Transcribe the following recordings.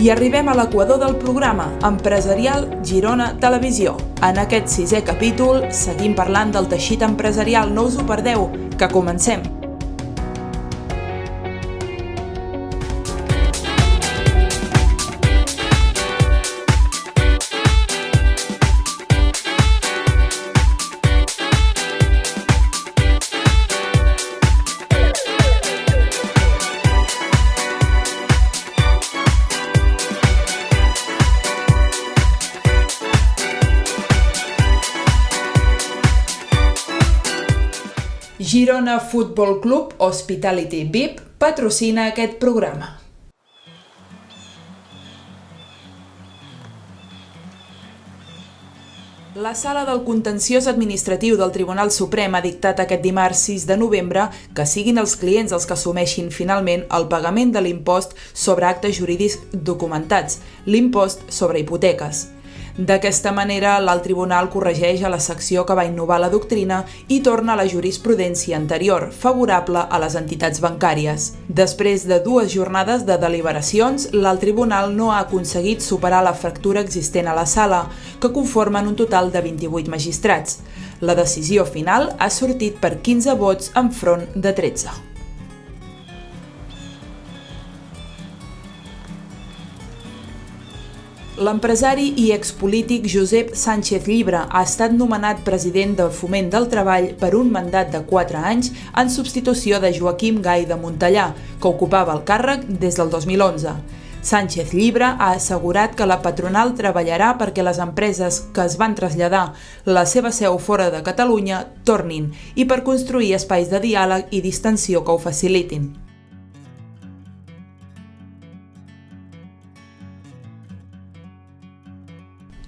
I arribem a l'equador del programa, Empresarial Girona Televisió. En aquest 6è capítol seguim parlant del teixit empresarial, no us ho perdeu, que comencem. Girona Futbol Club Hospitality VIP patrocina aquest programa. La Sala del Contenciós Administratiu del Tribunal Suprem ha dictat aquest dimarts 6 de novembre que siguin els clients els que assumeixin finalment el pagament de l'impost sobre actes jurídics documentats, l'impost sobre hipoteques. D'aquesta manera, l'alt tribunal corregeix a la secció que va innovar la doctrina i torna a la jurisprudència anterior, favorable a les entitats bancàries. Després de 2 jornades de deliberacions, l'alt tribunal no ha aconseguit superar la fractura existent a la sala, que conformen un total de 28 magistrats. La decisió final ha sortit per 15 vots enfront de 13. L'empresari i expolític Josep Sánchez Llibre ha estat nomenat president del Foment del Treball per un mandat de 4 anys en substitució de Joaquim Gay de Montellà, que ocupava el càrrec des del 2011. Sánchez Llibre ha assegurat que la patronal treballarà perquè les empreses que es van traslladar la seva seu fora de Catalunya tornin i per construir espais de diàleg i distensió que ho facilitin.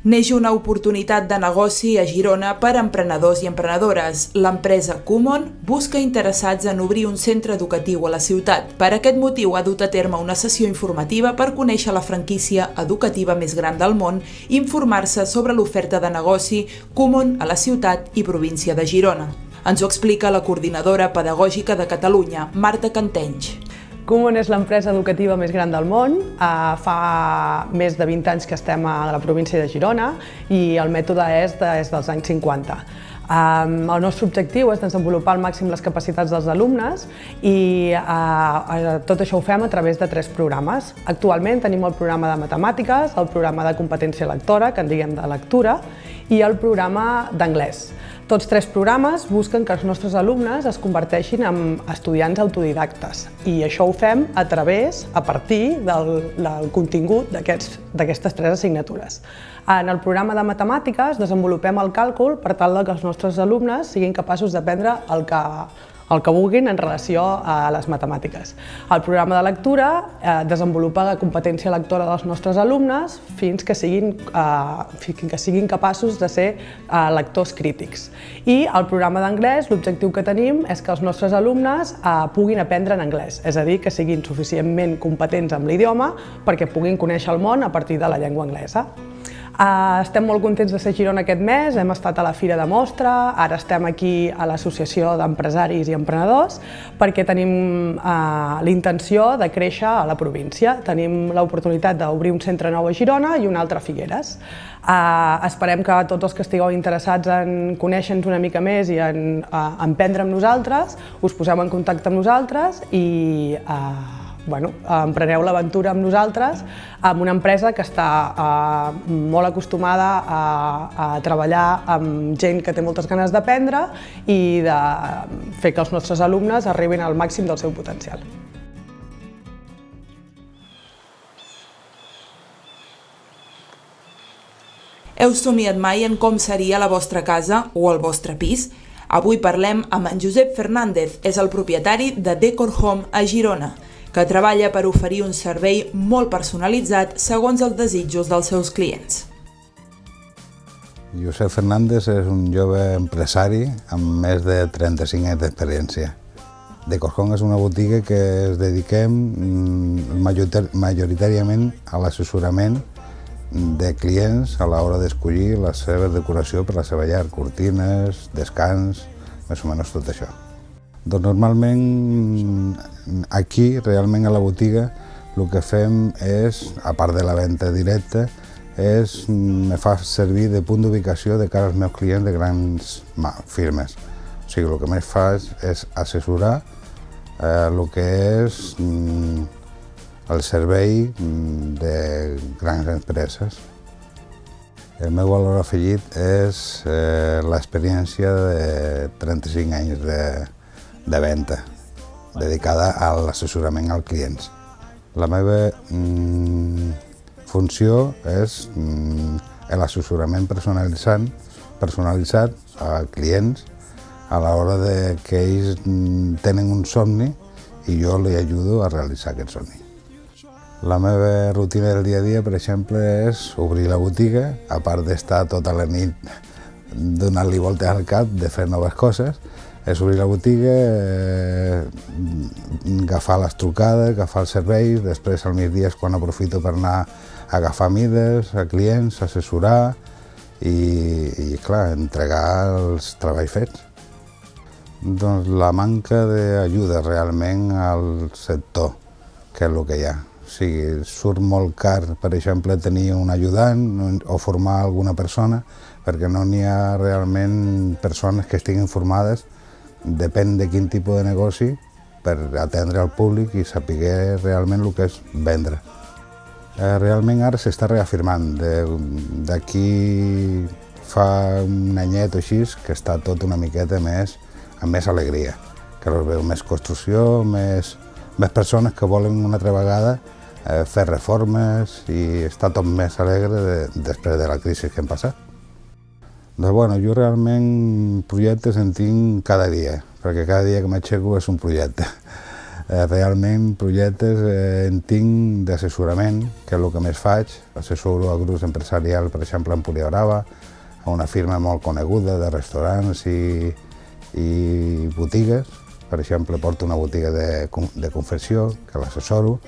Neix una oportunitat de negoci a Girona per a emprenedors i emprenedores. L'empresa Kumon busca interessats en obrir un centre educatiu a la ciutat. Per aquest motiu ha dut a terme una sessió informativa per conèixer la franquícia educativa més gran del món i informar-se sobre l'oferta de negoci Kumon a la ciutat i província de Girona. Ens ho explica la coordinadora pedagògica de Catalunya, Marta Cantenys. Kumon és l'empresa educativa més gran del món. Fa més de 20 anys que estem a la província de Girona i el mètode és dels anys 50. El nostre objectiu és desenvolupar al màxim les capacitats dels alumnes i tot això ho fem a través de 3 programes. Actualment tenim el programa de matemàtiques, el programa de competència lectora, que en diguem de lectura, i el programa d'anglès. Tots 3 programes busquen que els nostres alumnes es converteixin en estudiants autodidactes i això ho fem a partir del contingut d'aquestes 3 assignatures. En el programa de matemàtiques desenvolupem el càlcul per tal que els nostres alumnes siguin capaços d'aprendre el que vulguin en relació a les matemàtiques. El programa de lectura desenvolupa la competència lectora dels nostres alumnes fins que siguin capaços de ser lectors crítics. I el programa d'anglès, l'objectiu que tenim és que els nostres alumnes puguin aprendre en anglès, és a dir, que siguin suficientment competents amb l'idioma perquè puguin conèixer el món a partir de la llengua anglesa. Estem molt contents de ser a Girona aquest mes, hem estat a la Fira de Mostra, ara estem aquí a l'Associació d'Empresaris i Emprenedors perquè tenim la intenció de créixer a la província. Tenim l'oportunitat d'obrir un centre nou a Girona i un altre a Figueres. Esperem que tots els que estigueu interessats en conèixer-nos una mica més i en emprendre amb nosaltres, us poseu en contacte amb nosaltres i empreneu l'aventura amb nosaltres, amb una empresa que està molt acostumada a treballar amb gent que té moltes ganes d'aprendre i de fer que els nostres alumnes arribin al màxim del seu potencial. Heu somiat mai en com seria la vostra casa o el vostre pis? Avui parlem amb en Josep Fernández, és el propietari de Decor Home a Girona, que treballa per oferir un servei molt personalitzat segons els desitjos dels seus clients. Josep Fernández és un jove empresari amb més de 35 anys d'experiència. Decor Home és una botiga que es dediquem majoritàriament a l'assessorament de clients a l'hora d'escollir la seva decoració per la seva llar, cortines, descans, més o menys tot això. Doncs normalment aquí, realment a la botiga, el que fem és, a part de la venda directa, me fa servir de punt d'ubicació de cara als meus clients de grans firmes. O sigui, el que més faig és assessorar el que és el servei de grans empreses. El meu valor afegit és l'experiència de 35 anys de venda, dedicada a l'assessorament als clients. La meva funció és l'assessorament personalitzat a clients a l'hora que ells tenen un somni i jo li ajudo a realitzar aquest somni. La meva rutina del dia a dia, per exemple, és obrir la botiga, a part d'estar tota la nit donant-li voltes al cap, de fer noves coses, és obrir la botiga, agafar les trucades, agafar els serveis, després al migdia és quan aprofito per anar a agafar mides a clients, assessorar i clar, entregar els treballs fets. Doncs la manca d'ajuda realment al sector, que és el que hi ha. O sigui, surt molt car, per exemple, tenir un ajudant o formar alguna persona, perquè no n'hi ha realment persones que estiguin formades, depèn de quin tipus de negoci, per atendre al públic i saber realment el que és vendre. Realment ara s'està reafirmant. D'aquí fa un anyet o així que està tot una miqueta més amb més alegria, que es veu més construcció, més persones que volen una altra vegada fer reformes i està tot més alegre després de la crisi que hem passat. Doncs bueno, jo realment projectes en tinc cada dia, perquè cada dia que m'aixeco és un projecte. Realment projectes en tinc d'assessorament, que és el que més faig. Assessoro a grups empresarials, per exemple, a Empúria Brava, a una firma molt coneguda de restaurants i botigues. Per exemple, porto una botiga de confecció, que l'assessoro.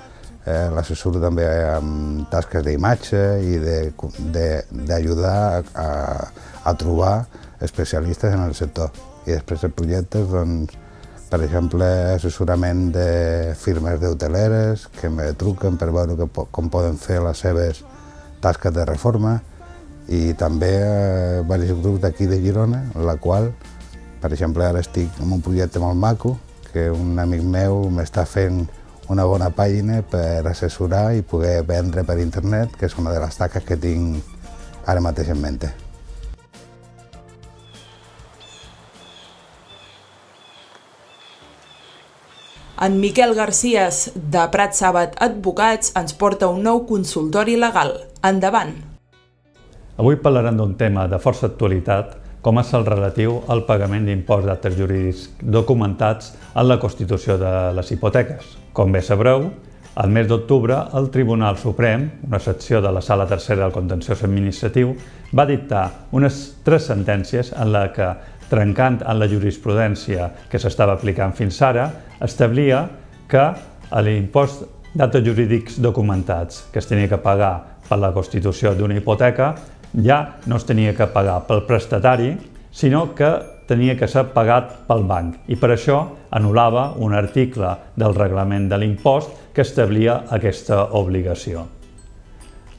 L'assessoro també amb tasques d'imatge i d'ajudar a trobar especialistes en el sector. I després de projectes, doncs, per exemple, assessorament de firmes d'hoteleres que me truquen per veure com poden fer les seves tasques de reforma i també diversos grups d'aquí de Girona, en la qual, per exemple, ara estic en un projecte molt maco que un amic meu m'està fent una bona pàgina per assessorar i poder vendre per internet, que és una de les tasques que tinc ara mateix en mente. En Miquel Garcías, de Prat Sàbat Advocats, ens porta un nou consultori legal. Endavant! Avui parlarem d'un tema de força actualitat, com és el relatiu al pagament d'impost d'actes jurídics documentats en la Constitució de les hipoteques. Com bé sabreu, el mes d'octubre el Tribunal Suprem, una secció de la Sala Tercera del Contenciós Administratiu, va dictar unes 3 sentències en la que, trencant en la jurisprudència que s'estava aplicant fins ara, establia que l'impost d'actes jurídics documentats que es tenia que pagar per la constitució d'una hipoteca ja no es tenia que pagar pel prestatari, sinó que tenia que ser pagat pel banc i per això anul·lava un article del reglament de l'impost que establia aquesta obligació.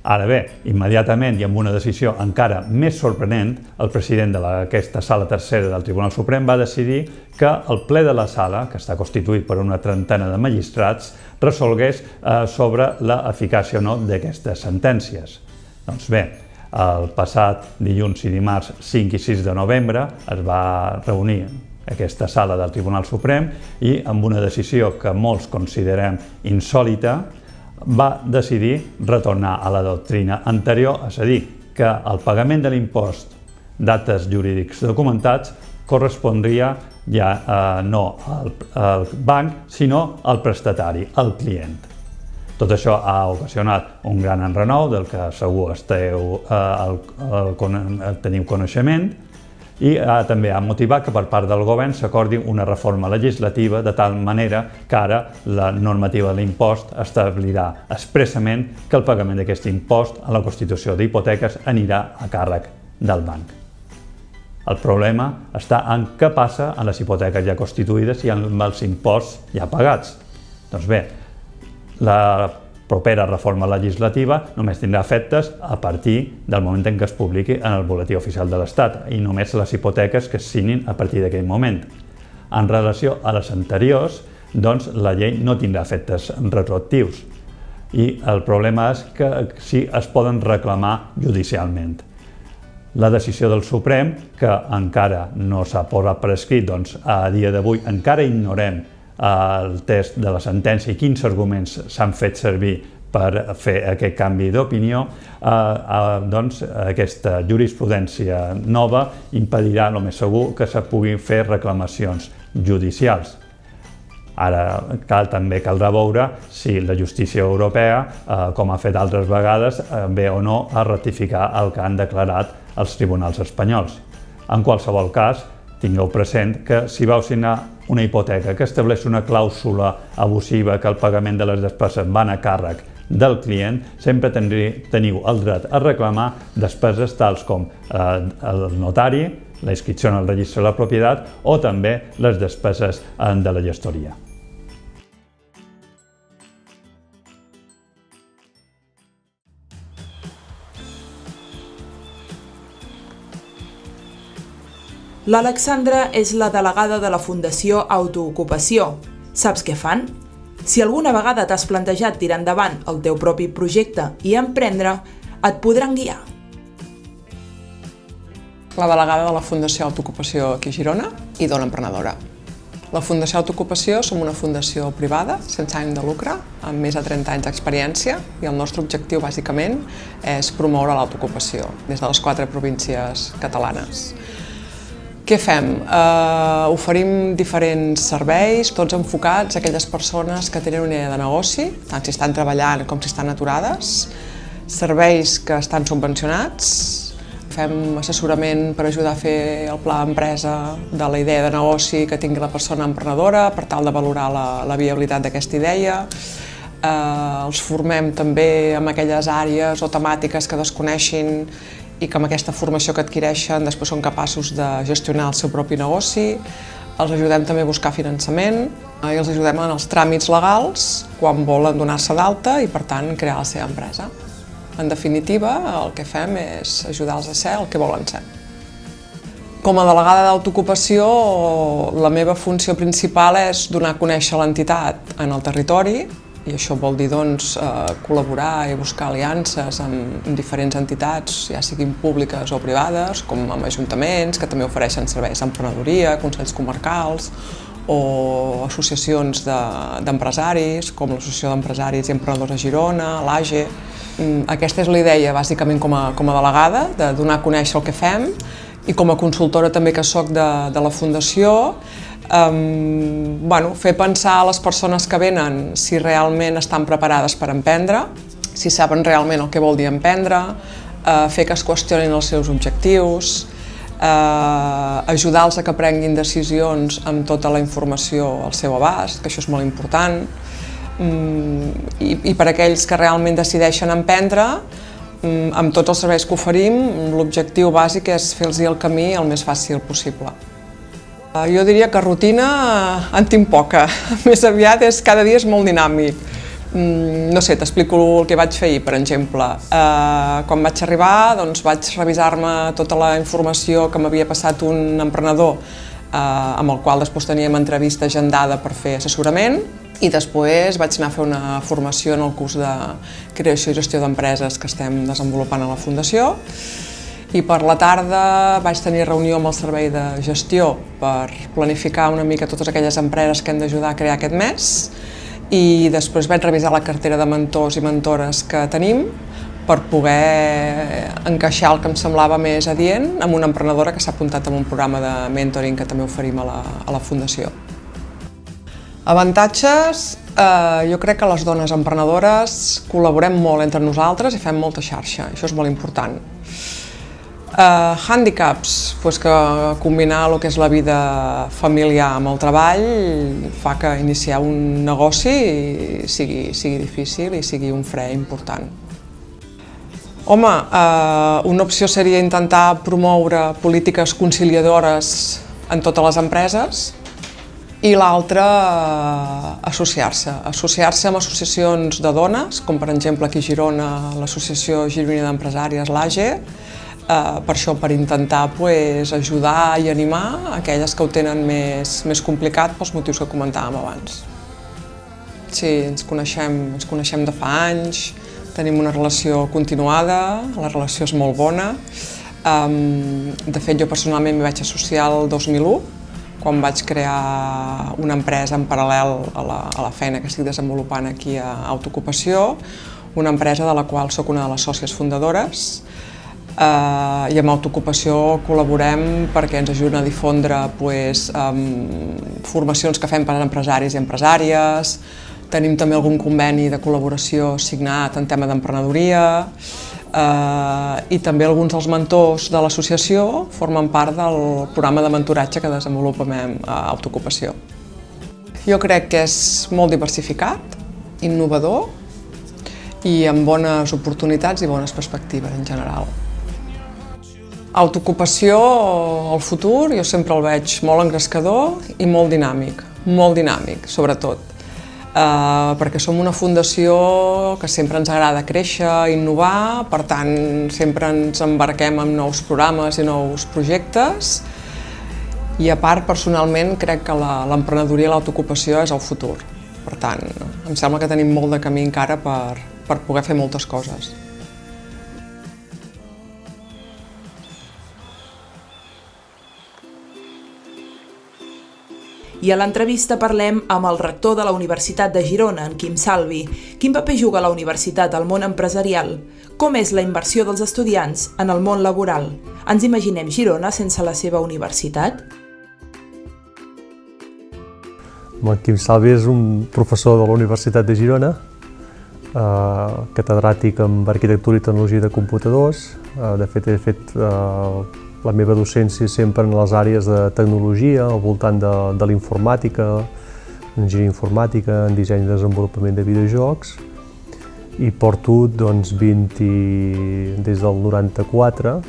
Ara bé, immediatament i amb una decisió encara més sorprenent, el president d'aquesta Sala Tercera del Tribunal Suprem va decidir que el ple de la sala, que està constituït per una trentena de magistrats, resolgués sobre l'eficàcia o no d'aquestes sentències. Doncs bé, el passat dilluns i dimarts 5 i 6 de novembre es va reunir aquesta sala del Tribunal Suprem i amb una decisió que molts considerem insòlita va decidir retornar a la doctrina anterior, és a dir, que el pagament de l'impost d'actes jurídics documentats correspondria ja no al banc, sinó al prestatari, al client. Tot això ha ocasionat un gran enrenou del que segur teniu coneixement i també ha motivat que per part del govern s'acordi una reforma legislativa de tal manera que ara la normativa de l'impost establirà expressament que el pagament d'aquest impost a la constitució d'hipoteques anirà a càrrec del banc. El problema està en què passa amb les hipoteques ja constituïdes i amb els imposts ja pagats. Doncs bé, la propera reforma legislativa només tindrà efectes a partir del moment en què es publiqui en el Boletí Oficial de l'Estat i només les hipoteques que es signin a partir d'aquell moment. En relació a les anteriors, doncs la llei no tindrà efectes retroactius i el problema és que sí es poden reclamar judicialment. La decisió del Suprem, que encara no s'ha posat per escrit, doncs a dia d'avui encara ignorem el test de la sentència i quins arguments s'han fet servir per fer aquest canvi d'opinió, doncs aquesta jurisprudència nova impedirà, el més segur, que se puguin fer reclamacions judicials. Ara també caldrà veure si la justícia europea, com ha fet altres vegades, ve o no a ratificar el que han declarat els tribunals espanyols. En qualsevol cas, tingueu present que si vau signar una hipoteca que estableix una clàusula abusiva que el pagament de les despeses van a càrrec del client, sempre teniu el dret a reclamar despeses tals com el notari, la inscripció en el registre de la propietat o també les despeses de la gestoria. L'Alexandra és la delegada de la Fundació Autoocupació. Saps què fan? Si alguna vegada t'has plantejat tirar endavant el teu propi projecte i emprendre, et podran guiar. La delegada de la Fundació Autoocupació aquí a Girona i Dona Emprenedora. La Fundació Autoocupació som una fundació privada, sense ànim de lucre, amb més de 30 anys d'experiència i el nostre objectiu, bàsicament, és promoure l'autoocupació des de les 4 províncies catalanes. Què fem? Oferim diferents serveis, tots enfocats a aquelles persones que tenen una idea de negoci, tant si estan treballant com si estan aturades, serveis que estan subvencionats, fem assessorament per ajudar a fer el pla d'empresa de la idea de negoci que tingui la persona emprenedora per tal de valorar la viabilitat d'aquesta idea. Els formem també en aquelles àrees o temàtiques que desconeixin i que amb aquesta formació que adquireixen després són capaços de gestionar el seu propi negoci. Els ajudem també a buscar finançament i els ajudem en els tràmits legals quan volen donar-se d'alta i, per tant, crear la seva empresa. En definitiva, el que fem és ajudar-los a ser el que volen ser. Com a delegada d'autoocupació, la meva funció principal és donar a conèixer l'entitat en el territori i això vol dir col·laborar i buscar aliances amb diferents entitats, ja siguin públiques o privades, com amb ajuntaments que també ofereixen serveis d'emprenedoria, consells comarcals o associacions d'empresaris, com l'Associació d'Empresaris i Emprenedors de Girona, l'AGE. Aquesta és la idea, bàsicament, com a delegada, de donar a conèixer el que fem i com a consultora també que soc de la Fundació, fer pensar a les persones que venen si realment estan preparades per emprendre, si saben realment el que vol dir emprendre, fer que es qüestionin els seus objectius, ajudar-los a que prenguin decisions amb tota la informació al seu abast, que això és molt important, i per aquells que realment decideixen emprendre, amb tots els serveis que oferim, l'objectiu bàsic és fer-los el camí el més fàcil possible. Jo diria que rutina en tinc poca, més aviat cada dia és molt dinàmic. No sé, t'explico el que vaig fer ahir, per exemple. Quan vaig arribar, vaig revisar-me tota la informació que m'havia passat un emprenedor amb el qual després teníem entrevista agendada per fer assessorament i després vaig anar a fer una formació en el curs de creació i gestió d'empreses que estem desenvolupant a la Fundació. I per la tarda vaig tenir reunió amb el servei de gestió per planificar una mica totes aquelles empreses que hem d'ajudar a crear aquest mes i després vaig revisar la cartera de mentors i mentores que tenim per poder encaixar el que em semblava més adient amb una emprenedora que s'ha apuntat en un programa de mentoring que també oferim a la Fundació. Avantatges, jo crec que les dones emprenedores col·laborem molt entre nosaltres i fem molta xarxa, això és molt important. Hàndicaps, que combinar el que és la vida familiar amb el treball fa que iniciar un negoci sigui difícil i sigui un fre important. Home, una opció seria intentar promoure polítiques conciliadores en totes les empreses, I l'altre, associar-se amb associacions de dones, com per exemple aquí a Girona l'Associació Gironina d'Empresàries, l'AGE, per això, per intentar ajudar i animar aquelles que ho tenen més complicat pels motius que comentàvem abans. Sí, ens coneixem de fa anys, tenim una relació continuada, la relació és molt bona. De fet, jo personalment m'hi vaig associar el 2001, quan vaig crear una empresa en paral·lel a la feina que estic desenvolupant aquí a Autoocupació, una empresa de la qual sóc una de les sòcies fundadores, i amb Autoocupació col·laborem perquè ens ajuden a difondre formacions que fem per a empresaris i empresàries, tenim també algun conveni de col·laboració signat en tema d'emprenedoria, i també alguns dels mentors de l'associació formen part del programa de mentoratge que desenvolupem a Autoocupació. Jo crec que és molt diversificat, innovador i amb bones oportunitats i bones perspectives en general. Autoocupació, el futur, jo sempre el veig molt engrescador i molt dinàmic sobretot. Perquè som una fundació que sempre ens agrada créixer, innovar, per tant sempre ens embarquem en nous programes i nous projectes i a part personalment crec que l'emprenedoria i l'autoocupació és el futur. Per tant, em sembla que tenim molt de camí encara per poder fer moltes coses. I a l'entrevista parlem amb el rector de la Universitat de Girona, en Quim Salvi. Quin paper juga la universitat al món empresarial? Com és la inversió dels estudiants en el món laboral? Ens imaginem Girona sense la seva universitat? En Quim Salvi és un professor de la Universitat de Girona, catedràtic en arquitectura i tecnologia de computadors. De fet, he fet la meva docència sempre en les àrees de tecnologia, al voltant de l'informàtica, en enginyeria informàtica, en disseny i desenvolupament de videojocs, i porto des del 94,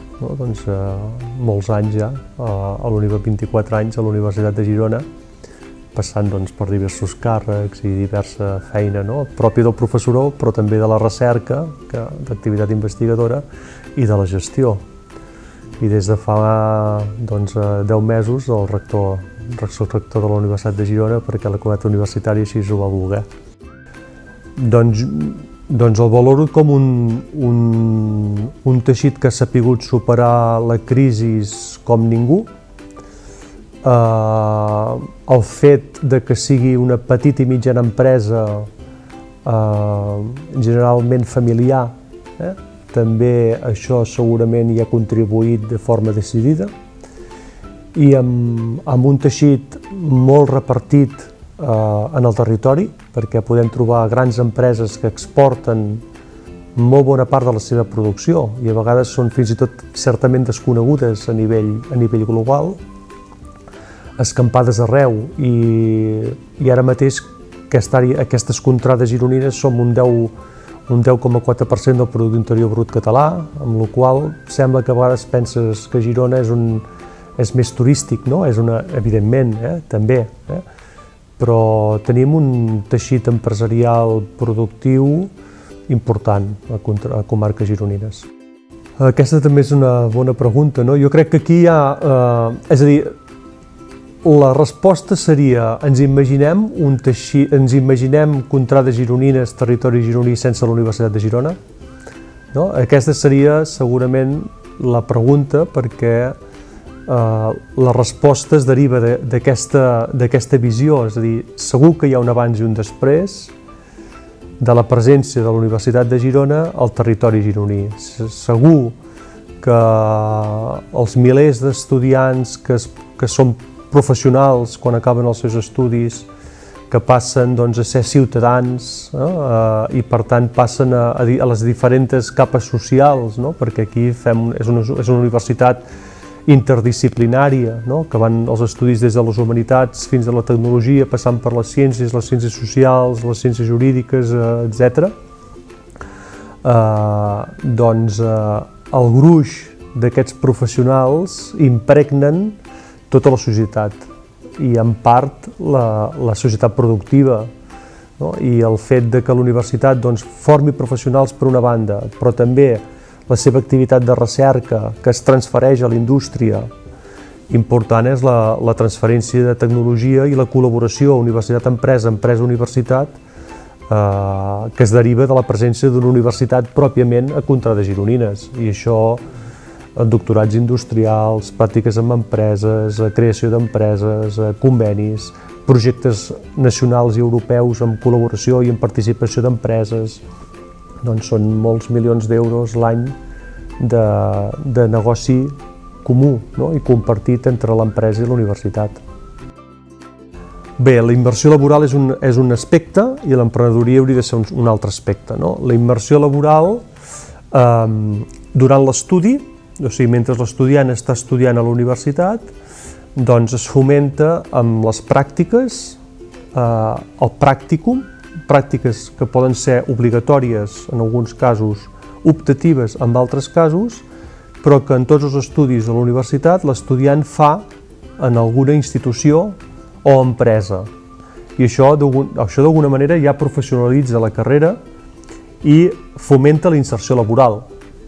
molts anys ja, 24 anys a la Universitat de Girona, passant per diversos càrrecs i diversa feina pròpia del professorat, però també de la recerca, d'activitat investigadora i de la gestió. I des de fa 10 mesos el rector de la Universitat de Girona perquè la comunitat universitària així ho va voler. Doncs el valoro com un teixit que ha sabut superar la crisi com ningú. El fet de que sigui una petita i mitjana empresa generalment familiar, també això segurament hi ha contribuït de forma decidida, i amb un teixit molt repartit en el territori, perquè podem trobar grans empreses que exporten molt bona part de la seva producció i a vegades són fins i tot certament desconegudes a nivell global, escampades arreu, i ara mateix aquestes contrades gironines som un 10,4% del producte interior brut català, amb la qual sembla que a vegades penses que Girona és més turístic, no? Evidentment, també, però tenim un teixit empresarial productiu important a comarques gironines. Aquesta també és una bona pregunta, no? Jo crec que aquí hi ha, és a dir, la resposta seria, ens imaginem contrades gironines, territori gironí sense la Universitat de Girona? Aquesta seria segurament la pregunta, perquè la resposta es deriva d'aquesta visió, és a dir, segur que hi ha un abans i un després de la presència de la Universitat de Girona al territori gironí. Segur que els milers d'estudiants que són professionals quan acaben els seus estudis, que passen a ser ciutadans i per tant passen a les diferents capes socials, perquè aquí és una universitat interdisciplinària, que van els estudis des de les humanitats fins a la tecnologia, passant per les ciències socials, les ciències jurídiques, etc. Doncs el gruix d'aquests professionals impregnen tota la societat i en part la societat productiva, no? I el fet de que la universitat doncs, formi professionals per una banda, però també la seva activitat de recerca que es transfereix a la indústria. Important és la transferència de tecnologia i la col·laboració universitat-empresa, empresa-universitat, que es deriva de la presència d'una universitat pròpiament a Contrada Gironines. I això, doctorats industrials, pràctiques amb empreses, creació d'empreses, convenis, projectes nacionals i europeus amb col·laboració i amb participació d'empreses, doncs són molts milions d'euros l'any de negoci comú, no? I compartit entre l'empresa i la universitat. Bé, la immersió laboral és un aspecte i l'emprenedoria hauria de ser un altre aspecte, no? La immersió laboral, durant l'estudi, o sigui, mentre l'estudiant està estudiant a la universitat, doncs es fomenta amb les pràctiques, el pràcticum, pràctiques que poden ser obligatòries en alguns casos, optatives en d'altres casos, però que en tots els estudis de la universitat l'estudiant fa en alguna institució o empresa. I això d'alguna manera ja professionalitza la carrera i fomenta la inserció laboral,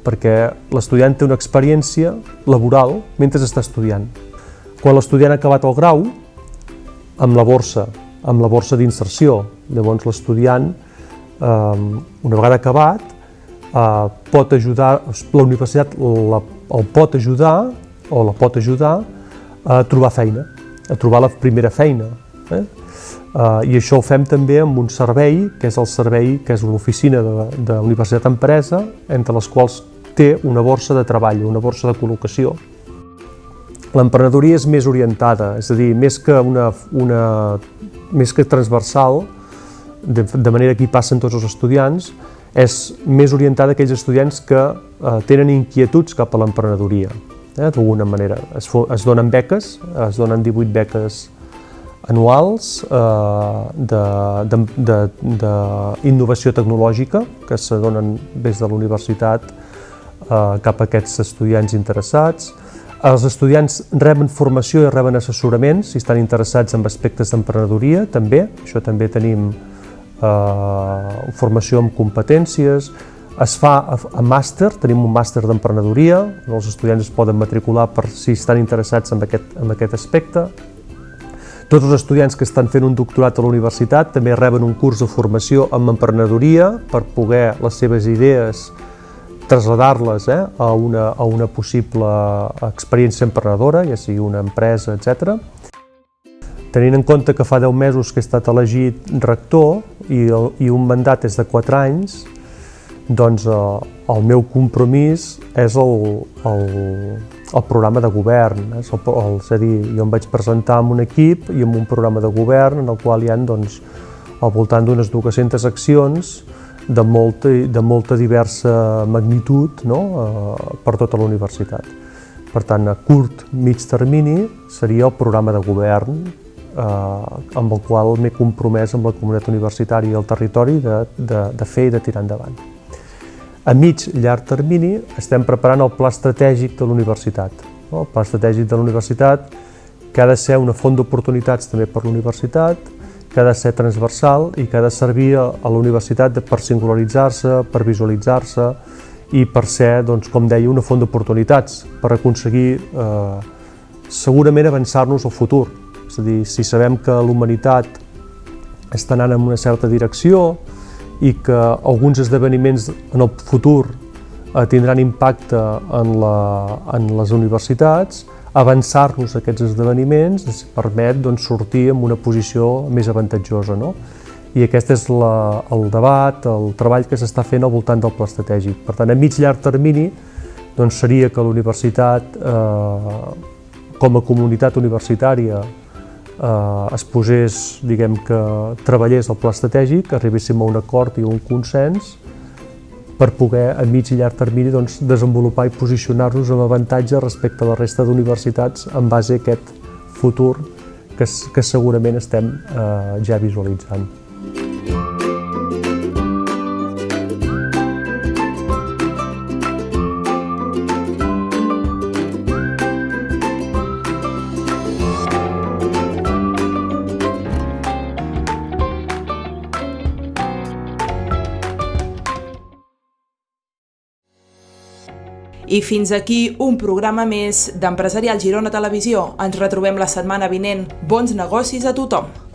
perquè l'estudiant té una experiència laboral mentre està estudiant. Quan l'estudiant ha acabat el grau, amb la borsa d'inserció, llavors l'estudiant, una vegada acabat, pot ajudar, la universitat el pot ajudar o la pot ajudar a trobar feina, a trobar la primera feina. I això ho fem també amb un servei, que és el servei, que és l'oficina de Universitat-Empresa, entre les quals té una borsa de treball, una borsa de col·locació. L'emprenedoria és més orientada, és a dir, més que transversal, de manera que hi passen tots els estudiants, és més orientada a aquells estudiants que tenen inquietuds cap a l'emprenedoria. D'alguna manera. Es donen beques, es donen 18 beques anuals d'innovació tecnològica que se donen des de la universitat cap a aquests estudiants interessats. Els estudiants reben formació i reben assessoraments si estan interessats en aspectes d'emprenedoria, també. Això també tenim formació amb competències. Es fa a màster, tenim un màster d'emprenedoria, els estudiants es poden matricular per si estan interessats en aquest aspecte. Tots els estudiants que estan fent un doctorat a la universitat també reben un curs de formació en emprenedoria per poder les seves idees traslladar-les a una possible experiència emprenedora, ja sigui una empresa, etc. Tenint en compte que fa 10 mesos que he estat elegit rector i un mandat és de 4 anys, doncs el meu compromís és el programa de govern. És a dir, jo em vaig presentar amb un equip i amb un programa de govern en el qual hi ha al voltant d'unes 200 accions de molta diversa magnitud, no? Per tota la universitat. Per tant, a curt, mig termini seria el programa de govern amb el qual m'he compromès amb la comunitat universitària i el territori de fer i de tirar endavant. A mig, llarg termini estem preparant el pla estratègic de la universitat. El pla estratègic de la universitat que ha de ser una font d'oportunitats també per la universitat, que ha de ser transversal i que ha de servir a la universitat per singularitzar-se, per visualitzar-se i per ser, doncs, com deia, una font d'oportunitats per aconseguir segurament avançar-nos al futur. És a dir, si sabem que la humanitat està anant en una certa direcció i que alguns esdeveniments en el futur tindran impacte en les universitats, avançar-nos a aquests esdeveniments ens permet sortir en una posició més avantatjosa. I aquest és el debat, el treball que s'està fent al voltant del pla estratègic. Per tant, a mig llarg termini seria que la universitat, com a comunitat universitària, es posés, diguem que treballés el pla estratègic, arribéssim a un acord i un consens per poder a mig i llarg termini desenvolupar i posicionar-nos amb avantatge respecte a la resta d'universitats en base a aquest futur que segurament estem ja visualitzant. I fins aquí un programa més d'Empresarial Girona Televisió. Ens retrobem la setmana vinent. Bons negocis a tothom!